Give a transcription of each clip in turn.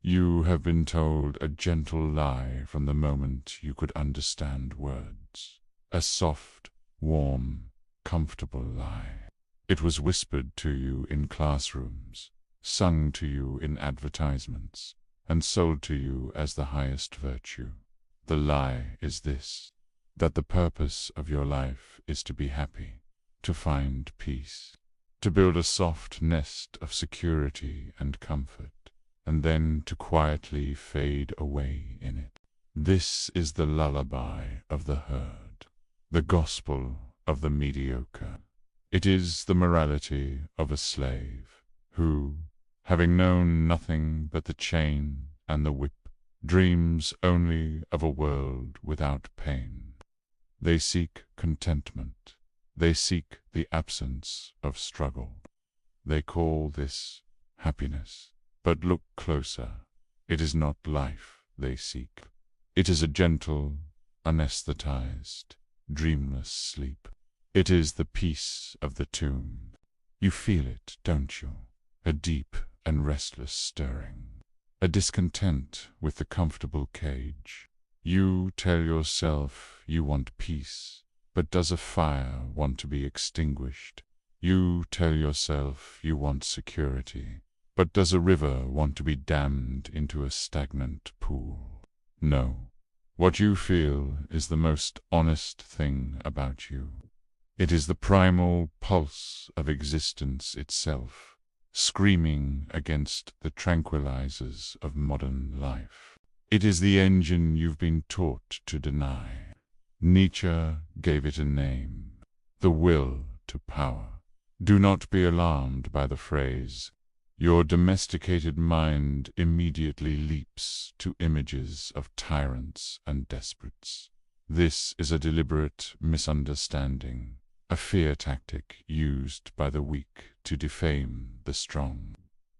You have been told a gentle lie from the moment you could understand words. A soft, warm, comfortable lie. It was whispered to you in classrooms, sung to you in advertisements, and sold to you as the highest virtue. The lie is this, that the purpose of your life is to be happy, to find peace, to build a soft nest of security and comfort, and then to quietly fade away in it. This is the lullaby of the herd, the gospel of the mediocre. It is the morality of a slave, who, having known nothing but the chain and the whip, dreams only of a world without pain. They seek contentment. They seek the absence of struggle. They call this happiness. But look closer. It is not life they seek. It is a gentle, anesthetized, dreamless sleep. It is the peace of the tomb. You feel it, don't you? A deep and restless stirring. A discontent with the comfortable cage. You tell yourself you want peace, but does a fire want to be extinguished? You tell yourself you want security, but does a river want to be dammed into a stagnant pool? No. What you feel is the most honest thing about you. It is the primal pulse of existence itself, screaming against the tranquilizers of modern life. It is the engine you've been taught to deny. Nietzsche gave it a name, the will to power. Do not be alarmed by the phrase. Your domesticated mind immediately leaps to images of tyrants and desperates. This is a deliberate misunderstanding, a fear tactic used by the weak to defame the strong.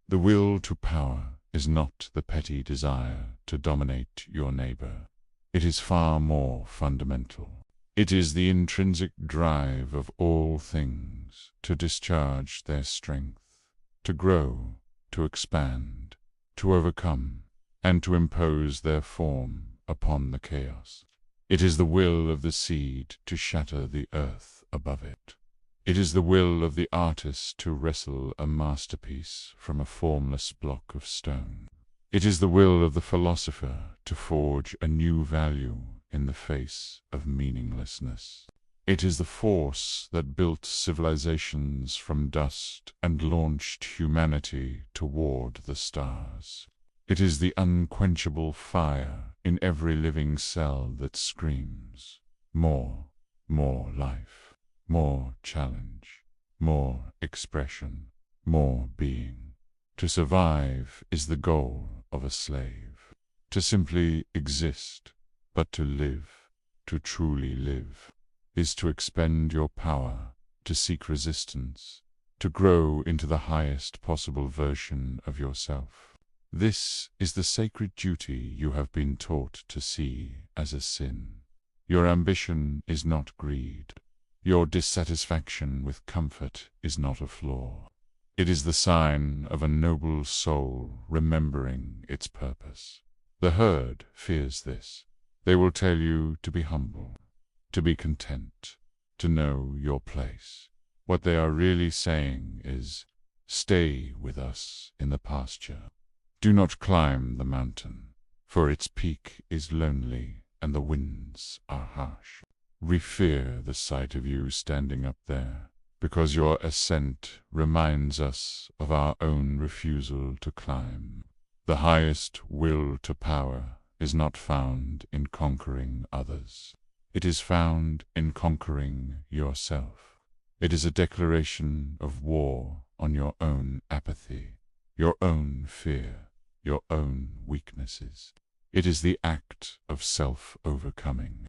The will to power is not the petty desire to dominate your neighbor. It is far more fundamental. It is the intrinsic drive of all things to discharge their strength, to grow, to expand, to overcome, and to impose their form upon the chaos. It is the will of the seed to shatter the earth above it. It is the will of the artist to wrestle a masterpiece from a formless block of stone. It is the will of the philosopher to forge a new value in the face of meaninglessness. It is the force that built civilizations from dust and launched humanity toward the stars. It is the unquenchable fire in every living cell that screams, more life, more challenge, more expression, more being. To survive is the goal of a slave. To simply exist, but to live, to truly live, is to expend your power, to seek resistance, to grow into the highest possible version of yourself. This is the sacred duty you have been taught to see as a sin. Your ambition is not greed. Your dissatisfaction with comfort is not a flaw. It is the sign of a noble soul remembering its purpose. The herd fears this. They will tell you to be humble, to be content, to know your place. What they are really saying is, stay with us in the pasture. Do not climb the mountain, for its peak is lonely and the winds are harsh. We fear the sight of you standing up there, because your ascent reminds us of our own refusal to climb. The highest will to power is not found in conquering others. It is found in conquering yourself. It is a declaration of war on your own apathy, your own fear, your own weaknesses. It is the act of self-overcoming.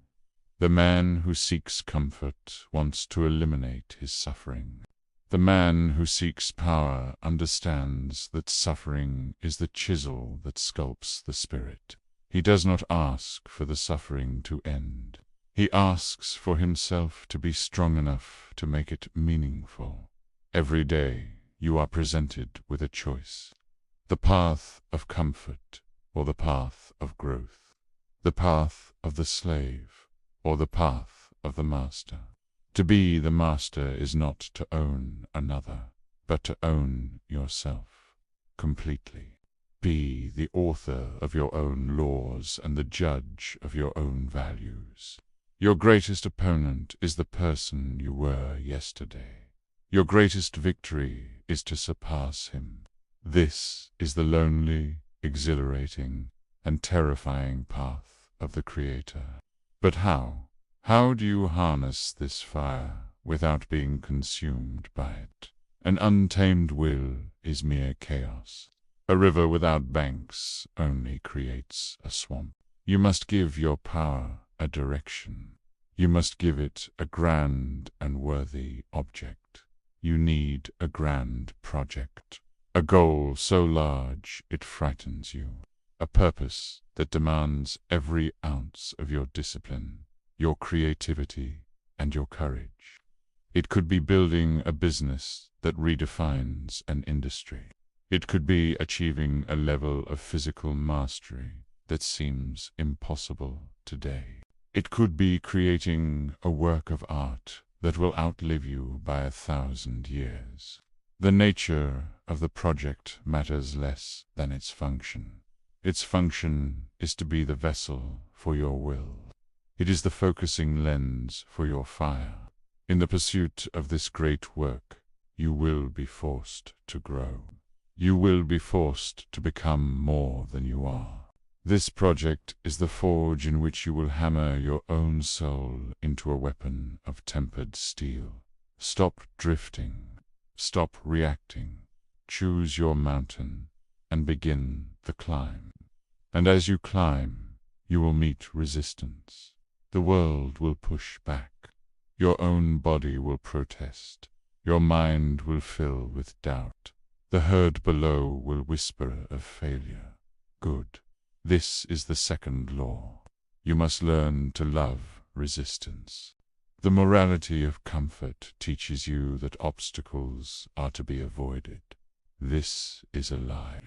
The man who seeks comfort wants to eliminate his suffering. The man who seeks power understands that suffering is the chisel that sculpts the spirit. He does not ask for the suffering to end. He asks for himself to be strong enough to make it meaningful. Every day you are presented with a choice: the path of comfort or the path of growth? The path of the slave, or the path of the master? To be the master is not to own another, but to own yourself completely. Be the author of your own laws and the judge of your own values. Your greatest opponent is the person you were yesterday. Your greatest victory is to surpass him. This is the lonely, exhilarating, and terrifying path of the Creator. But how? How do you harness this fire without being consumed by it? An untamed will is mere chaos. A river without banks only creates a swamp. You must give your power a direction. You must give it a grand and worthy object. You need a grand project. A goal so large it frightens you. A purpose that demands every ounce of your discipline, your creativity, and your courage. It could be building a business that redefines an industry. It could be achieving a level of physical mastery that seems impossible today. It could be creating a work of art that will outlive you by 1,000 years. The nature of the project matters less than its function. Its function is to be the vessel for your will. It is the focusing lens for your fire. In the pursuit of this great work, you will be forced to grow. You will be forced to become more than you are. This project is the forge in which you will hammer your own soul into a weapon of tempered steel. Stop drifting. Stop reacting. Choose your mountain and begin the climb. And as you climb, you will meet resistance. The world will push back. Your own body will protest. Your mind will fill with doubt. The herd below will whisper of failure. Good. This is the second law. You must learn to love resistance. The morality of comfort teaches you that obstacles are to be avoided. This is a lie.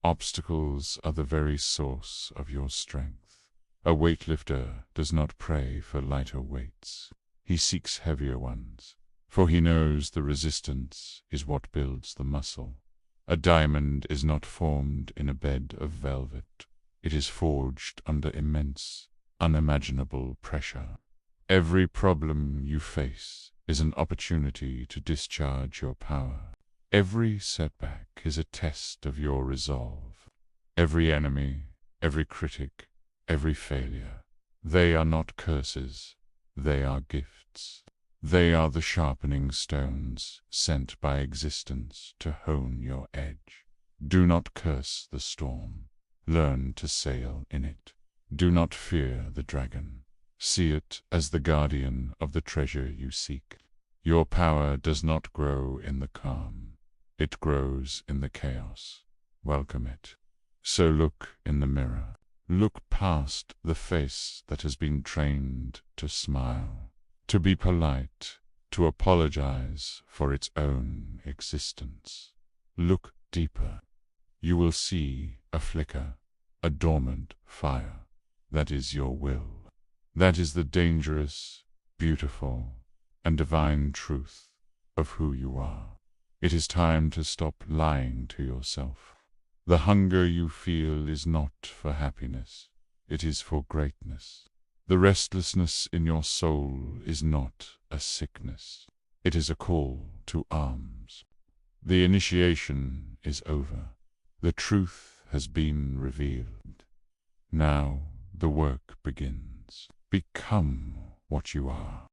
Obstacles are the very source of your strength. A weightlifter does not pray for lighter weights. He seeks heavier ones, for he knows the resistance is what builds the muscle. A diamond is not formed in a bed of velvet. It is forged under immense, unimaginable pressure. Every problem you face is an opportunity to discharge your power. Every setback is a test of your resolve. Every enemy, every critic, every failure, they are not curses, they are gifts. They are the sharpening stones sent by existence to hone your edge. Do not curse the storm. Learn to sail in it. Do not fear the dragon. See it as the guardian of the treasure you seek. Your power does not grow in the calm. It grows in the chaos. Welcome it. So look in the mirror. Look past the face that has been trained to smile, to be polite, to apologize for its own existence. Look deeper. You will see a flicker, a dormant fire. That is your will. That is the dangerous, beautiful, and divine truth of who you are. It is time to stop lying to yourself. The hunger you feel is not for happiness. It is for greatness. The restlessness in your soul is not a sickness. It is a call to arms. The initiation is over. The truth has been revealed. Now the work begins. Become what you are.